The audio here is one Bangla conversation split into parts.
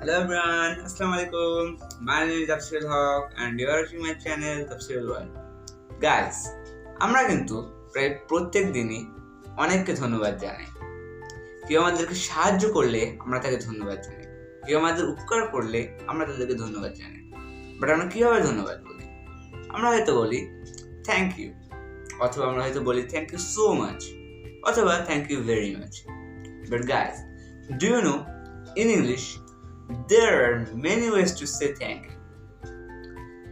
Hello everyone, Assalamualaikum. My name is Tafsirul Haq and you are watching my channel Tafsirul World. Guys, আমরা কিন্তু প্রায় প্রত্যেক দিনই অনেককে ধন্যবাদ জানাই। কেউ আমাদেরকে সাহায্য করলে আমরা তাকে ধন্যবাদ জানাই, কেউ আমাদের উপকার করলে আমরা তাদেরকে ধন্যবাদ জানাই। বাট আমরা কিভাবে ধন্যবাদ বলি? আমরা হয়তো বলি থ্যাংক ইউ, অথবা আমরা হয়তো বলি থ্যাংক ইউ সো মাচ, অথবা thank you very much. But guys, do you know in English there are many ways to say thank you.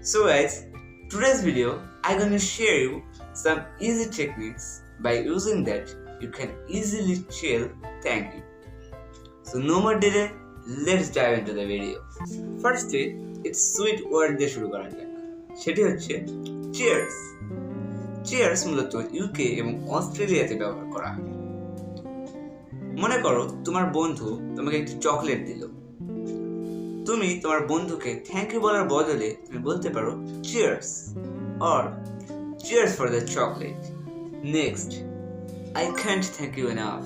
So guys, today's video I'm gonna share you some easy techniques by using that you can easily tell thank you. So no more delay, let's dive into the video. Firstly, it's sweet word দিয়ে শুরু করা যাক, সেটি হচ্ছে cheers. Cheers মূলত ইউকে এবং অস্ট্রেলিয়াতে ব্যবহার করা হয়। মনে করো তোমার বন্ধু তোমাকে একটি চকলেট দিল, তুমি তোমার বন্ধুকে থ্যাংক ইউ বলার বদলে তুমি বলতে পারো cheers or cheers for the chocolate. Next, I can't thank you enough.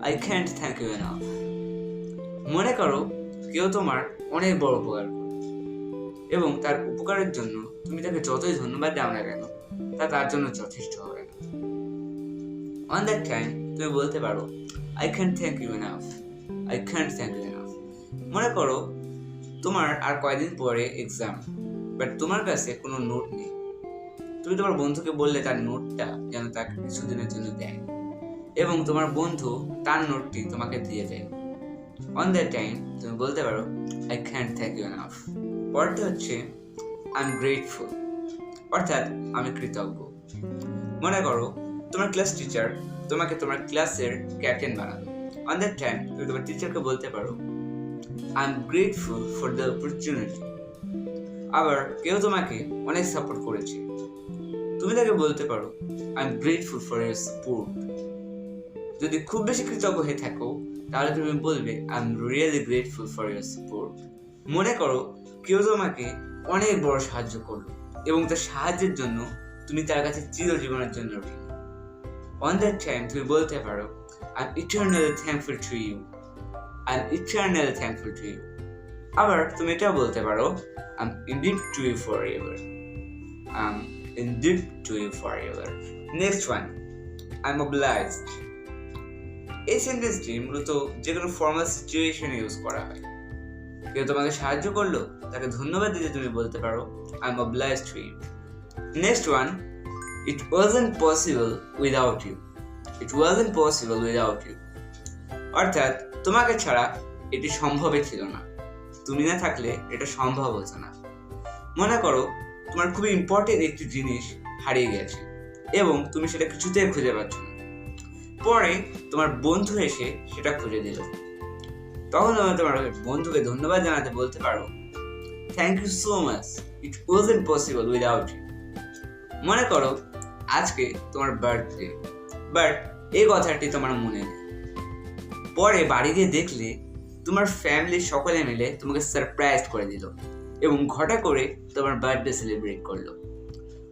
I can't thank you enough. মনে করো কেউ তোমার অনেক বড় উপকার করল এবং তার উপকারের জন্য তুমি তাকে যতই ধন্যবাদ দাও না কেন তা তার জন্য যথেষ্ট হবে না। অন দ্যাট টাইম তুমি বলতে পারো I can't thank you enough. I can't thank you enough. মনে করো তোমার আর কয়েকদিন পরে এক্সাম, বাট তোমার কাছে কোনো নোট নেই। তুমি তোমার বন্ধুকে বললে তার নোটটা যেন তাকে কিছুদিনের জন্য দেয় এবং তোমার বন্ধু তার নোটটি তোমাকে দিয়ে দেয়। অন দ্যাট টাইম তুমি বলতে পারো I can't thank you enough. পরটা হচ্ছে আই এম গ্রেটফুল, অর্থাৎ আমি কৃতজ্ঞ। মনে করো তোমার ক্লাস টিচার তোমাকে তোমার ক্লাসের ক্যাপ্টেন বানালো। অন দ্যাট টাইম তুমি তোমার টিচারকে বলতে পারো I am grateful for the opportunity. আবার কেউ তোমাকে অনেক সাপোর্ট করেছে, তুমি তাকে বলতে পারো I am grateful for your support. যদি খুব বেশি কৃতজ্ঞ হয়ে থাকো তাহলে তুমি বলবে I am really grateful for your support. মনে করো কেউ তোমাকে অনেক বড় সাহায্য করলো এবং তার সাহায্যের জন্য তুমি তার কাছে চিরজীবনের জন্য ঋণী। On that time তুমি বলতে পারো I'm eternally thankful to you. I'm eternally thankful to you. আবার তুমি এটাও বলতে পারো I'm indeed to you forever. I'm indeed to you forever. Next one, I'm obliged. এই সেন্টেন্সটি মূলত যে কোনো ফর্মাল সিচুয়েশনে ইউজ করা হয়। কেউ তোমাকে সাহায্য করলো, তাকে ধন্যবাদ দিতে তুমি বলতে পারো I'm obliged to you. Next one, it wasn't possible without you. It wasn't possible without you. অর্থাৎ তোমাকে ছাড়া এটি সম্ভবই ছিল না, তুমি না থাকলে এটা সম্ভব হতো না। মনে করো তোমার খুবই ইম্পর্টেন্ট একটি জিনিস হারিয়ে গেছে এবং তুমি সেটা কিছুতেই খুঁজে পাচ্ছ না। পরে তোমার বন্ধু এসে সেটা খুঁজে দিল, তখন তুমি তোমার বন্ধুকে ধন্যবাদ জানাতে বলতে পারো thank you so much, it wasn't possible without you. মনে করো আজকে তোমার বার্থডে, বাট এই কথাটি তোমার মনে নেই। পরে বাড়ি গিয়ে দেখলে তোমার ফ্যামিলির সকলে মিলে তোমাকে সারপ্রাইজ করে দিল এবং ঘটা করে তোমার বার্থডে সেলিব্রেট করলো।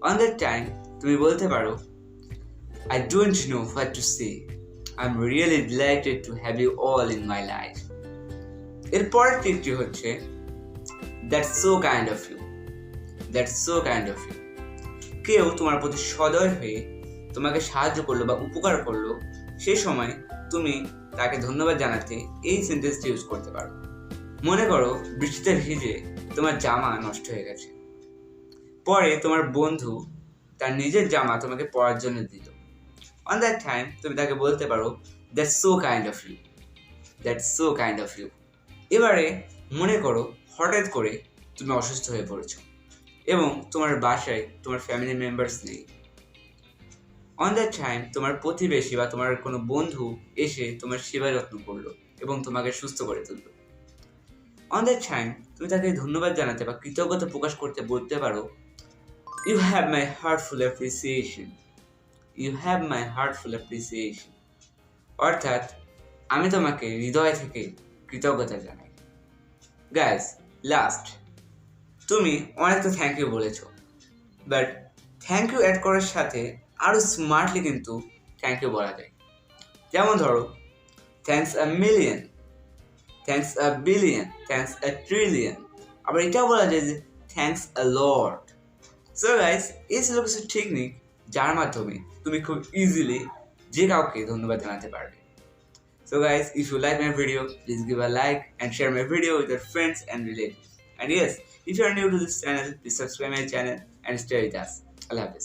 অন দ্যাট টাইম তুমি বলতে পারো I don't know what to say, I am really delighted to have you all in my life. এর পরের টিপটি হচ্ছে that's so kind of you. That's so kind of you. কেউ তোমার প্রতি সদয় হয়ে তোমাকে সাহায্য করলো বা উপকার করলো, সেই সময় তুমি তাকে ধন্যবাদ জানাতে এই সেন্টেন্সটি ইউজ করতে পারো। মনে করো বৃষ্টিতে ভিজে তোমার জামা নষ্ট হয়ে গেছে, পরে তোমার বন্ধু তার নিজের জামা তোমাকে পরার জন্য দিল। অন দ্যাট টাইম তুমি তাকে বলতে পারো that's so kind of you. That's so kind of you. এবারে মনে করো হঠাৎ করে তুমি অসুস্থ হয়ে পড়েছো এবং তোমার বাসায় তোমার ফ্যামিলি মেম্বার্স নেই। অন দ্যাট টাইম তোমার প্রতিবেশী বা তোমার কোনো বন্ধু এসে তোমার সেবা যত্ন করলো এবং তোমাকে সুস্থ করে তুললো। অন দ্যাট টাইম তুমি তাকে ধন্যবাদ জানাতে বা কৃতজ্ঞতা প্রকাশ করতে বলতে পারো you have my heartful appreciation. You have my heartful appreciation. অর্থাৎ আমি তোমাকে হৃদয় থেকে কৃতজ্ঞতা জানাই। গাইস, লাস্ট, তুমি অনেক তো থ্যাংক ইউ বলেছো, বাট থ্যাংক ইউ অ্যাড করার সাথে আরও স্মার্টলি কিন্তু থ্যাংক ইউ বলা যায়। যেমন ধরো thanks a million. Thanks a billion, thanks a trillion, আবার এটাও বলা যায় যে thanks a lot. So guys, এই ছিল কিছু টেকনিক যার মাধ্যমে তুমি খুব ইজিলি যে কাউকে ধন্যবাদ জানাতে পারবে। So guys, if you like my video, please give a like and share my video with your friends and relatives. And yes, if you are new to this channel, please subscribe my channel and stay with us. Allah Hafiz.